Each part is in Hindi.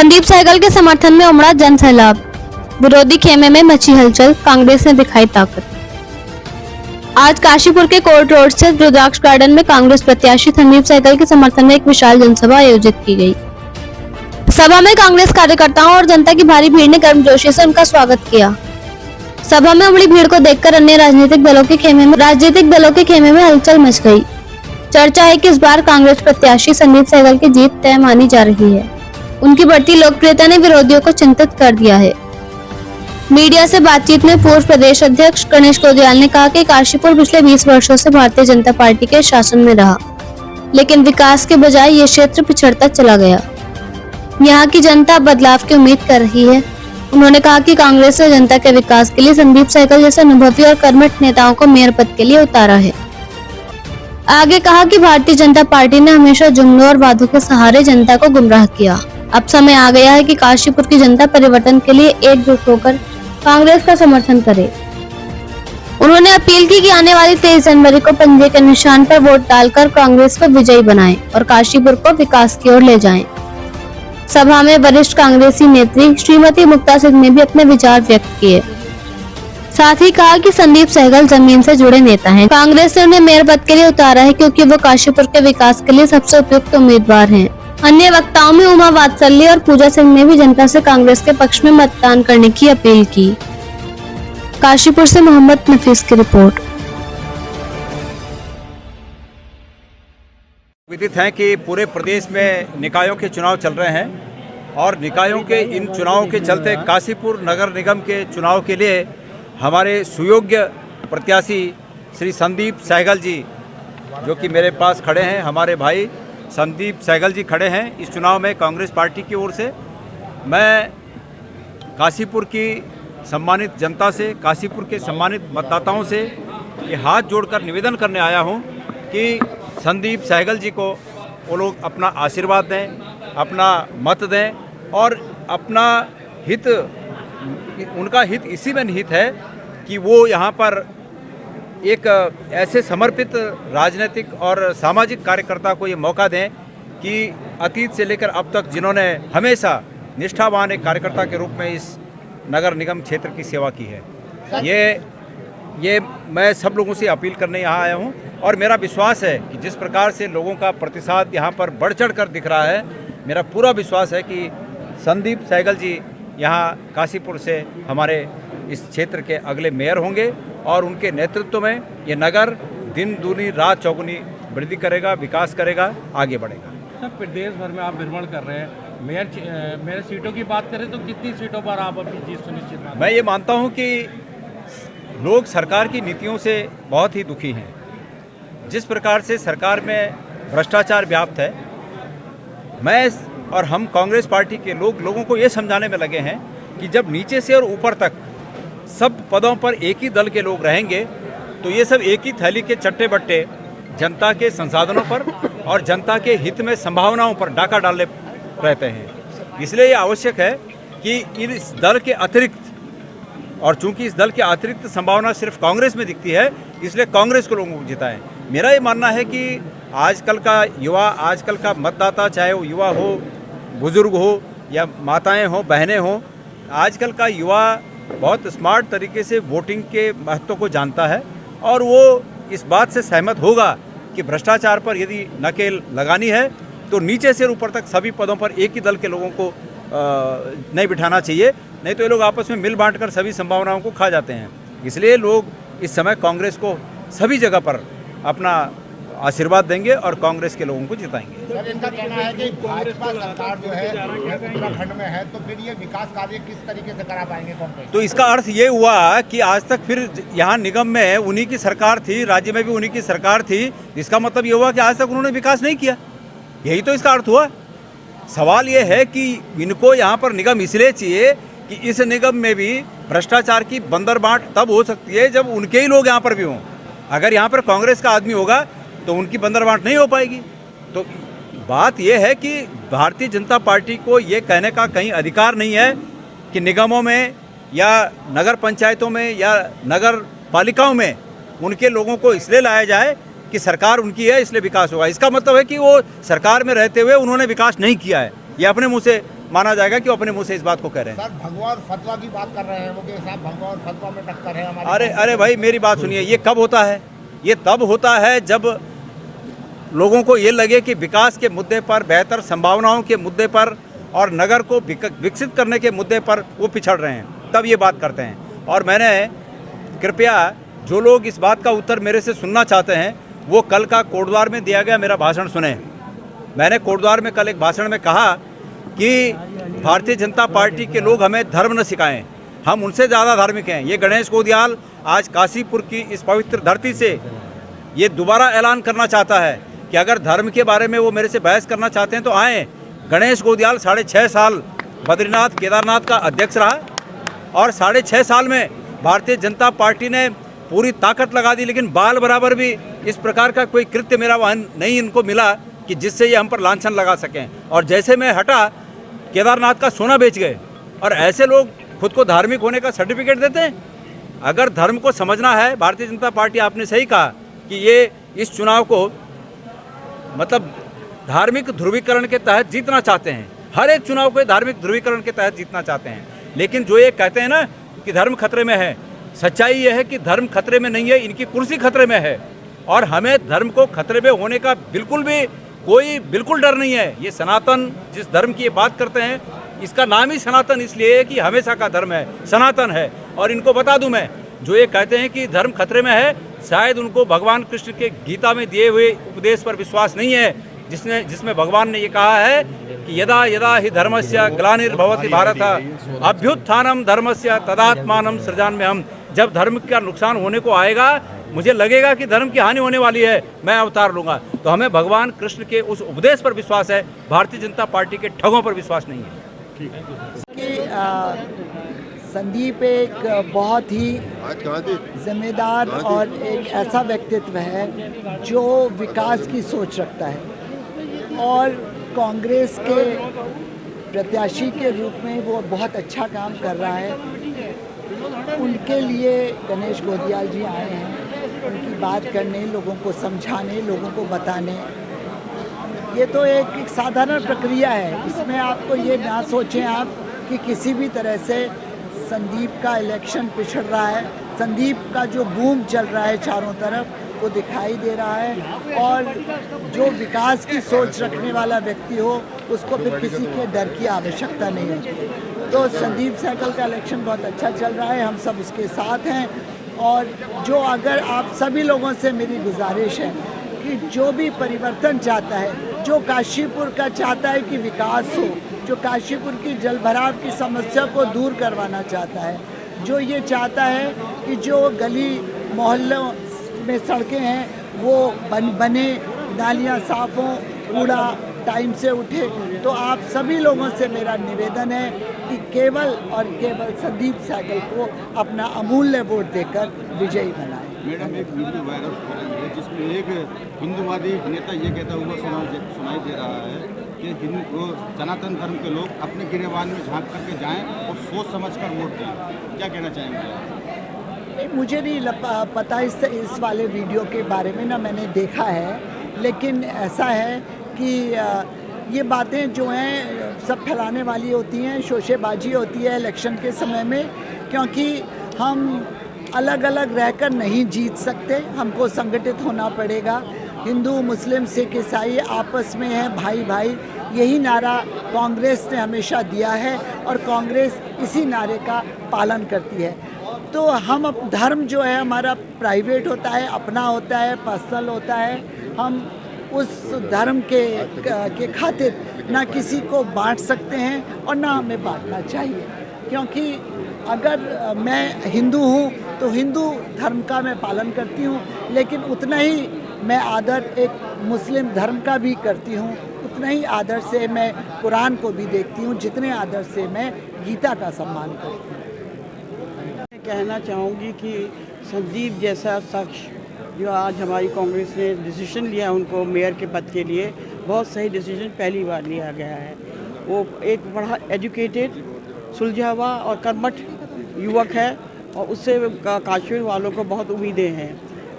संदीप सहगल के समर्थन में उमड़ा जन सैलाब, विरोधी खेमे में मची हलचल, कांग्रेस ने दिखाई ताकत। आज काशीपुर के कोर्ट रोड स्थित रुद्राक्ष गार्डन में कांग्रेस प्रत्याशी संदीप सहगल के समर्थन में एक विशाल जनसभा आयोजित की गई। सभा में कांग्रेस कार्यकर्ताओं और जनता की भारी भीड़ ने गर्मजोशी से उनका स्वागत किया। सभा में उमड़ी भीड़ को देखकर अन्य राजनीतिक दलों के खेमे में हलचल मच गई। चर्चा है कि इस बार कांग्रेस प्रत्याशी संदीप सहगल की जीत तय मानी जा रही है। उनकी बढ़ती लोकप्रियता ने विरोधियों को चिंतित कर दिया है। मीडिया से बातचीत में पूर्व प्रदेश अध्यक्ष गणेश कोदियाल ने कहा कि काशीपुर पिछले 20 वर्षों से भारतीय जनता पार्टी के शासन में रहा, लेकिन विकास के बजाय ये क्षेत्र पिछड़ता चला गया। यहाँ की जनता बदलाव की उम्मीद कर रही है। उन्होंने कहा कि कांग्रेस ने जनता के विकास के लिए संदीप सहगल जैसे अनुभवी और कर्मठ नेताओं को मेयर पद के लिए उतारा है। आगे कहा कि भारतीय जनता पार्टी ने हमेशा जुमलों और वादों के सहारे जनता को गुमराह किया। अब समय आ गया है कि काशीपुर की जनता परिवर्तन के लिए एकजुट होकर कांग्रेस का समर्थन करे। उन्होंने अपील की कि आने वाली 23 जनवरी को पंजे के निशान पर वोट डालकर कांग्रेस को विजयी बनाएं और काशीपुर को विकास की ओर ले जाएं। सभा में वरिष्ठ कांग्रेसी नेत्री श्रीमती मुक्ता सिंह ने भी अपने विचार व्यक्त किए। साथ ही कहा कि संदीप सहगल जमीन से जुड़े नेता हैं। कांग्रेस ने उन्हें मेयर पद के लिए उतारा है क्योंकि वो काशीपुर के विकास के लिए सबसे उपयुक्त उम्मीदवार हैं। अन्य वक्ताओं में उमा वात्सल्य और पूजा सिंह ने भी जनता से कांग्रेस के पक्ष में मतदान करने की अपील की। काशीपुर से मोहम्मद नफीस की रिपोर्ट। विदित है कि पूरे प्रदेश में निकायों के चुनाव चल रहे हैं और निकायों के इन चुनावों के चलते काशीपुर नगर निगम के चुनाव के लिए हमारे सुयोग्य प्रत्याशी श्री संदीप सहगल जी, जो कि मेरे पास खड़े हैं, हमारे भाई संदीप सहगल जी खड़े हैं इस चुनाव में कांग्रेस पार्टी की ओर से। मैं काशीपुर की सम्मानित जनता से, काशीपुर के सम्मानित मतदाताओं से ये हाथ जोड़कर निवेदन करने आया हूँ कि संदीप सहगल जी को वो लोग अपना आशीर्वाद दें, अपना मत दें और अपना हित, उनका हित इसी में निहित है कि वो यहाँ पर एक ऐसे समर्पित राजनीतिक और सामाजिक कार्यकर्ता को ये मौका दें कि अतीत से लेकर अब तक जिन्होंने हमेशा निष्ठावान एक कार्यकर्ता के रूप में इस नगर निगम क्षेत्र की सेवा की है, ये मैं सब लोगों से अपील करने यहाँ आया हूँ। और मेरा विश्वास है कि जिस प्रकार से लोगों का प्रतिसाद यहाँ पर बढ़ चढ़ कर दिख रहा है, मेरा पूरा विश्वास है कि संदीप सहगल जी यहाँ काशीपुर से हमारे इस क्षेत्र के अगले मेयर होंगे और उनके नेतृत्व में ये नगर दिन दूनी रात चौगुनी वृद्धि करेगा, विकास करेगा, आगे बढ़ेगा। सर, प्रदेश भर में आप भ्रमण कर रहे हैं, मेयर सीटों की बात करें तो कितनी सीटों पर आप अपनी जीत सुनिश्चित मानते हैं? मैं ये मानता हूँ कि लोग सरकार की नीतियों से बहुत ही दुखी हैं। जिस प्रकार से सरकार में भ्रष्टाचार व्याप्त है, मैं और हम कांग्रेस पार्टी के लोगों को ये समझाने में लगे हैं कि जब नीचे से और ऊपर तक सब पदों पर एक ही दल के लोग रहेंगे तो ये सब एक ही थैली के चट्टे बट्टे जनता के संसाधनों पर और जनता के हित में संभावनाओं पर डाका डाले रहते हैं। इसलिए ये आवश्यक है कि इस दल के अतिरिक्त, और चूंकि इस दल के अतिरिक्त संभावना सिर्फ कांग्रेस में दिखती है, इसलिए कांग्रेस को लोगों को जिताएं। मेरा ये मानना है कि आजकल का युवा, आजकल का मतदाता, चाहे वो युवा हो, बुजुर्ग हो या माताएं हो, बहनें हो, आजकल का युवा बहुत स्मार्ट तरीके से वोटिंग के महत्व को जानता है और वो इस बात से सहमत होगा कि भ्रष्टाचार पर यदि नकेल लगानी है तो नीचे से ऊपर तक सभी पदों पर एक ही दल के लोगों को नहीं बिठाना चाहिए, नहीं तो ये लोग आपस में मिल बांट कर सभी संभावनाओं को खा जाते हैं। इसलिए लोग इस समय कांग्रेस को सभी जगह पर अपना आशीर्वाद देंगे और कांग्रेस के लोगों को जिताएंगे। सर, इनका कहना है कि भाजपा सरकार जो है उत्तराखंड में है, तो फिर ये विकास कार्य किस तरीके से करा पाएंगे कांग्रेस? तो इसका अर्थ ये हुआ कि आज तक फिर यहाँ निगम में उन्हीं की सरकार थी, राज्य में भी उन्हीं की सरकार थी। इसका मतलब ये हुआ कि आज तक उन्होंने विकास नहीं किया, यही तो इसका अर्थ हुआ। सवाल ये है कि इनको यहाँ पर निगम इसलिए चाहिए कि इस निगम में भी भ्रष्टाचार की बंदरबांट तब हो सकती है जब उनके ही लोग यहाँ पर भी हों। अगर यहाँ पर कांग्रेस का आदमी होगा तो उनकी बंदरबांट नहीं हो पाएगी। तो बात यह है कि भारतीय जनता पार्टी को ये कहने का कहीं अधिकार नहीं है कि निगमों में या नगर पंचायतों में या नगर पालिकाओं में उनके लोगों को इसलिए लाया जाए कि सरकार उनकी है इसलिए विकास होगा। इसका मतलब है कि वो सरकार में रहते हुए उन्होंने विकास नहीं किया है, ये अपने मुंह से माना जाएगा कि वो अपने मुंह से इस बात को कह रहे हैं। सर भगवा और फतवा की बात कर रहे हैं वो, कि साहब भगवा और फतवा में टक्कर है हमारे। अरे भाई मेरी बात सुनिए, ये कब होता है? ये तब होता है जब लोगों को ये लगे कि विकास के मुद्दे पर, बेहतर संभावनाओं के मुद्दे पर और नगर को विकसित करने के मुद्दे पर वो पिछड़ रहे हैं, तब ये बात करते हैं। और मैंने कृपया जो लोग इस बात का उत्तर मेरे से सुनना चाहते हैं वो कल का कोटद्वार में दिया गया मेरा भाषण सुने। मैंने कोटद्वार में कल एक भाषण में कहा कि भारतीय जनता पार्टी के लोग हमें धर्म न सिखाएं, हम उनसे ज़्यादा धार्मिक हैं। ये गणेश गोदियाल आज काशीपुर की इस पवित्र धरती से ये दोबारा ऐलान करना चाहता है कि अगर धर्म के बारे में वो मेरे से बहस करना चाहते हैं तो आएँ। गणेश गोदियाल 6.5 साल बद्रीनाथ केदारनाथ का अध्यक्ष रहा और 6.5 साल में भारतीय जनता पार्टी ने पूरी ताकत लगा दी, लेकिन बाल बराबर भी इस प्रकार का कोई कृत्य मेरा वहाँ नहीं इनको मिला कि जिससे ये हम पर लांछन लगा सकें। और जैसे मैं हटा, केदारनाथ का सोना बेच गए। और ऐसे लोग खुद को धार्मिक होने का सर्टिफिकेट देते हैं। अगर धर्म को समझना है, भारतीय जनता पार्टी, आपने सही कहा कि ये इस चुनाव को मतलब धार्मिक ध्रुवीकरण के तहत जीतना चाहते हैं। हर एक चुनाव को धार्मिक ध्रुवीकरण के तहत जीतना चाहते हैं। लेकिन जो ये कहते हैं ना कि धर्म खतरे में है, सच्चाई ये है कि धर्म खतरे में नहीं है, इनकी कुर्सी खतरे में है। और हमें धर्म को खतरे में होने का बिल्कुल डर नहीं है। ये सनातन जिस धर्म की ये बात करते हैं, इसका नाम ही सनातन इसलिए है कि हमेशा का धर्म है, सनातन है। और इनको बता दूं मैं, जो ये कहते हैं कि धर्म खतरे में है, शायद उनको भगवान कृष्ण के गीता में दिए हुए उपदेश पर विश्वास नहीं है, जिसमें भगवान ने ये कहा है कि यदा यदा ही धर्मस्य ग्लानिर्भवति भारत अभ्युत्थानम धर्मस्य तदात्मानं सृजाम्यहम्। जब धर्म का नुकसान होने को आएगा, मुझे लगेगा कि धर्म की हानि होने वाली है, मैं अवतार लूँगा। तो हमें भगवान कृष्ण के उस उपदेश पर विश्वास है, भारतीय जनता पार्टी के ठगों पर विश्वास नहीं है। संदीप एक बहुत ही जिम्मेदार और एक ऐसा व्यक्तित्व है जो विकास की सोच रखता है और कांग्रेस के प्रत्याशी के रूप में वो बहुत अच्छा काम कर रहा है। उनके लिए गणेश गोदियाल जी आए हैं, उनकी बात करने, लोगों को समझाने, लोगों को बताने। ये तो एक साधारण प्रक्रिया है, इसमें आपको ये ना सोचें आप कि किसी भी तरह से संदीप का इलेक्शन पिछड़ रहा है। संदीप का जो बूम चल रहा है चारों तरफ, वो दिखाई दे रहा है। और जो विकास की सोच रखने वाला व्यक्ति हो, उसको फिर किसी के डर की आवश्यकता नहीं होती। तो संदीप सहगल का इलेक्शन बहुत अच्छा चल रहा है, हम सब उसके साथ हैं। और जो अगर आप सभी लोगों से मेरी गुजारिश है कि जो भी परिवर्तन चाहता है, जो काशीपुर का चाहता है कि विकास हो, जो काशीपुर की जलभराव की समस्या को दूर करवाना चाहता है, जो ये चाहता है कि जो गली मोहल्लों में सड़कें हैं वो बने, नालियाँ साफ हों, कूड़ा टाइम से उठे, तो आप सभी लोगों से मेरा निवेदन है कि केवल और केवल संदीप सहगल को अपना अमूल्य वोट देकर विजयी बनाएं। मैडम, एक वीडियो वायरल हो रही है जिसमें एक हिंदूवादी नेता ये कहता हुआ सुनाई दे रहा है कि सनातन धर्म के लोग अपने गिरेबान में झांक करके जाएं और सोच समझकर वोट दें। क्या कहना चाहेंगे? मुझे नहीं पता इस वाले वीडियो के बारे में, ना मैंने देखा है। लेकिन ऐसा है कि ये बातें जो हैं सब फैलाने वाली होती हैं, शोशेबाजी होती है इलेक्शन के समय में, क्योंकि हम अलग अलग रहकर नहीं जीत सकते, हमको संगठित होना पड़ेगा। हिंदू, मुस्लिम, सिख, ईसाई आपस में है भाई भाई, यही नारा कांग्रेस ने हमेशा दिया है और कांग्रेस इसी नारे का पालन करती है। तो हम धर्म जो है हमारा प्राइवेट होता है, अपना होता है, पर्सनल होता है। हम उस धर्म के खातिर ना किसी को बांट सकते हैं और ना हमें बांटना चाहिए, क्योंकि अगर मैं हिंदू हूँ तो हिंदू धर्म का मैं पालन करती हूँ, लेकिन उतना ही मैं आदर एक मुस्लिम धर्म का भी करती हूँ, उतना ही आदर से मैं कुरान को भी देखती हूँ, जितने आदर से मैं गीता का सम्मान करती हूँ। मैं कहना चाहूँगी कि संदीप जैसा शख्स जो आज हमारी कांग्रेस ने डिसीजन लिया उनको मेयर के पद के लिए, बहुत सही डिसीजन पहली बार लिया गया है। वो एक बड़ा एजुकेटेड, सुलझा हुआ और कर्मठ युवक है और उससे काश्मीर वालों को बहुत उम्मीदें हैं।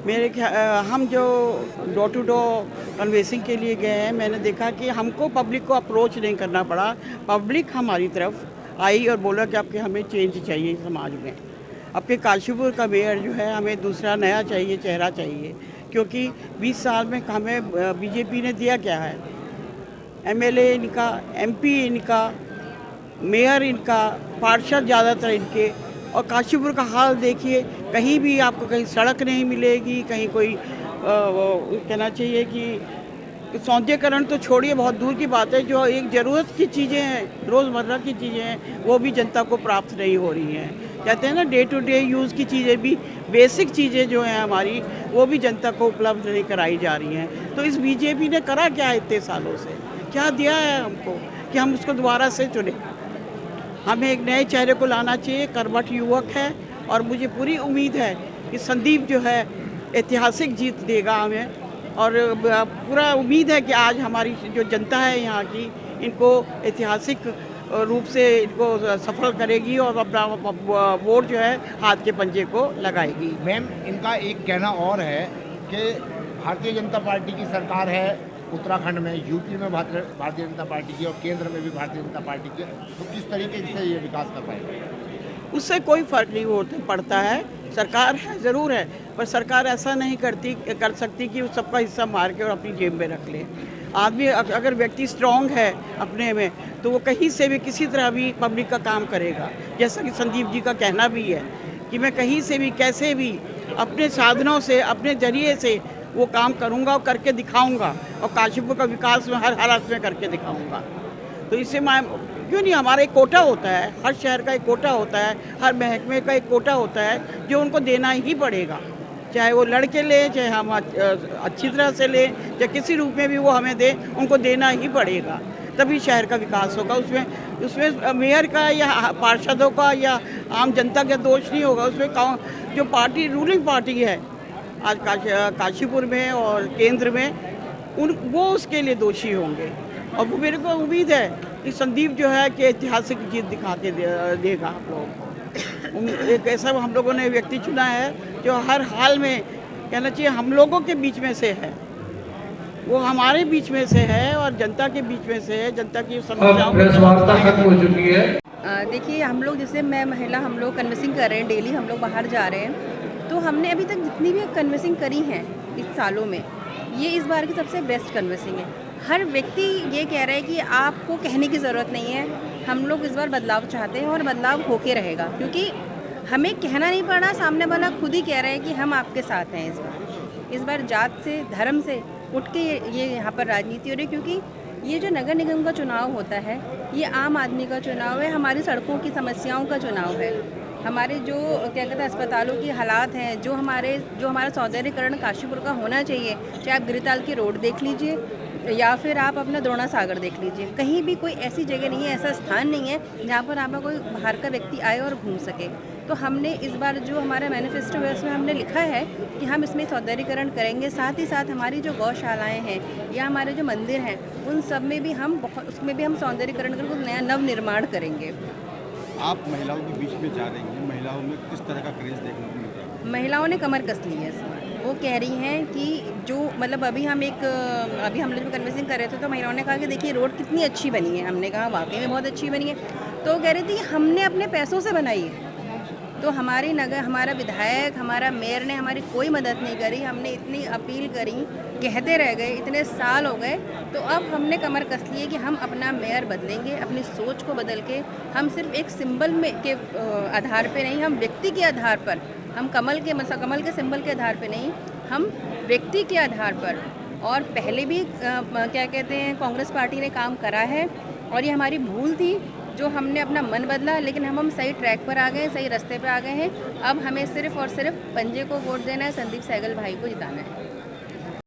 हम जो डोर टू डोर कन्वेंसिंग के लिए गए हैं, मैंने देखा कि हमको पब्लिक को अप्रोच नहीं करना पड़ा। पब्लिक हमारी तरफ आई और बोला कि आपके हमें चेंज चाहिए समाज में। आपके काशीपुर का मेयर जो है, हमें दूसरा नया चाहिए, चेहरा चाहिए, क्योंकि 20 साल में हमें बीजेपी ने दिया क्या है? एमएलए इनका, एमपी इनका, मेयर इनका, पार्षद ज़्यादातर इनके। और काशीपुर का हाल देखिए, कहीं भी आपको कहीं सड़क नहीं मिलेगी, कहीं कोई कहना चाहिए कि सौंदर्यीकरण तो छोड़िए, बहुत दूर की बात है। जो एक ज़रूरत की चीज़ें हैं, रोज़मर्रा की चीज़ें हैं, वो भी जनता को प्राप्त नहीं हो रही हैं। कहते हैं ना, डे टू डे यूज़ की चीज़ें भी, बेसिक चीज़ें जो हैं हमारी, वो भी जनता को उपलब्ध नहीं कराई जा रही हैं। तो इस बीजेपी ने करा क्या है इतने सालों से? क्या दिया है हमको कि हम उसको दोबारा से चुने? हमें एक नए चेहरे को लाना चाहिए। कर्मठ युवक है और मुझे पूरी उम्मीद है कि संदीप जो है ऐतिहासिक जीत देगा हमें। और पूरा उम्मीद है कि आज हमारी जो जनता है यहाँ की, इनको ऐतिहासिक रूप से इनको सफल करेगी और अपना वोट जो है हाथ के पंजे को लगाएगी। मैम, इनका एक कहना और है कि भारतीय जनता पार्टी की सरकार है उत्तराखंड में, यूपी में भारतीय जनता पार्टी की और केंद्र में भी भारतीय जनता पार्टी की, तो किस तरीके से ये विकास कर पाएंगे? उससे कोई फ़र्क नहीं पड़ता है। सरकार है ज़रूर है, पर सरकार ऐसा नहीं कर सकती कि वो सबका हिस्सा मार के और अपनी जेब में रख ले। आदमी अगर व्यक्ति स्ट्रॉन्ग है अपने में, तो वो कहीं से भी किसी तरह भी पब्लिक का काम करेगा। जैसा कि संदीप जी का कहना भी है कि मैं कहीं से भी, कैसे भी, अपने साधनों से, अपने जरिए से वो काम करूँगा और करके दिखाऊँगा, और काशीपुर का विकास में हर हालत में करके दिखाऊँगा। तो इससे मैं क्यों नहीं, हमारा एक कोटा होता है, हर शहर का एक कोटा होता है, हर महकमे का एक कोटा होता है जो उनको देना ही पड़ेगा। चाहे वो लड़के लें, चाहे हम अच्छी तरह से लें, चाहे किसी रूप में भी वो हमें दें, उनको देना ही पड़ेगा, तभी शहर का विकास होगा। उसमें मेयर का या पार्षदों का या आम जनता का दोष नहीं होगा। उसमें जो पार्टी, रूलिंग पार्टी है आज काशीपुर में और केंद्र में, वो उसके लिए दोषी होंगे। और वो मेरे को उम्मीद है कि संदीप जो है कि ऐतिहासिक जीत दिखा के देगा आप लोगों को। एक ऐसा हम लोगों ने व्यक्ति चुना है जो हर हाल में, कहना चाहिए, हम लोगों के बीच में से है, वो हमारे बीच में से है और जनता के बीच में से है। जनता की समस्याओं खत्म हो चुकी है। देखिए, हम लोग, जैसे मैं महिला, हम लोग कन्वेंसिंग कर रहे हैं, डेली हम लोग बाहर जा रहे हैं, तो हमने अभी तक जितनी भी कन्वेंसिंग करी हैं इस सालों में, ये इस बार की सबसे बेस्ट कन्वेंसिंग है। हर व्यक्ति ये कह रहा है कि आपको कहने की ज़रूरत नहीं है, हम लोग इस बार बदलाव चाहते हैं और बदलाव होके रहेगा, क्योंकि हमें कहना नहीं पड़ा, सामने वाला खुद ही कह रहा है कि हम आपके साथ हैं। इस बार जात से, धर्म से उठ के ये यहाँ पर राजनीति हो रही है, क्योंकि ये जो नगर निगम का चुनाव होता है, ये आम आदमी का चुनाव है, हमारी सड़कों की समस्याओं का चुनाव है, हमारे जो क्या कहते हैं अस्पतालों की हालात हैं, जो हमारा सौंदर्यीकरण काशीपुर का होना चाहिए, चाहे आप गिरिताल की रोड देख लीजिए या फिर आप अपना द्रोणा सागर देख लीजिए, कहीं भी कोई ऐसी जगह नहीं है, ऐसा स्थान नहीं है जहाँ पर आपका कोई बाहर का व्यक्ति आए और घूम सके। तो हमने इस बार जो हमारा मैनिफेस्टो है उसमें हमने लिखा है कि हम इसमें सौंदर्यीकरण करेंगे, साथ ही साथ हमारी जो गौशालाएँ हैं या हमारे जो मंदिर हैं, उन सब में भी उसमें भी हम सौंदर्यीकरण कर कुछ नया नवनिर्माण करेंगे। आप महिलाओं के बीच में जा रही हैं, महिलाओं में किस तरह का क्रेज़ देखने को मिल रहा है? महिलाओं ने कमर कस ली है इसमें। वो कह रही हैं कि जो मतलब अभी हम लोग कन्वेंसिंग कर रहे थे, तो महिलाओं ने कहा कि देखिए रोड कितनी अच्छी बनी है। हमने कहा वाकई में बहुत अच्छी बनी है। तो कह रही थी कि हमने अपने पैसों से बनाई है, तो हमारा विधायक, हमारा मेयर ने हमारी कोई मदद नहीं करी। हमने इतनी अपील करी, कहते रह गए, इतने साल हो गए, तो अब हमने कमर कस ली है कि हम अपना मेयर बदलेंगे, अपनी सोच को बदल के। हम सिर्फ एक सिंबल के आधार पे नहीं, हम व्यक्ति के आधार पर, हम कमल के सिंबल के आधार पे नहीं, हम व्यक्ति के आधार पर। और पहले भी क्या कहते हैं, कांग्रेस पार्टी ने काम करा है और ये हमारी भूल थी जो हमने अपना मन बदला, लेकिन हम सही ट्रैक पर आ गए, सही रास्ते पर आ गए हैं। अब हमें सिर्फ और सिर्फ पंजे को वोट देना है, संदीप सहगल भाई को जिताना है।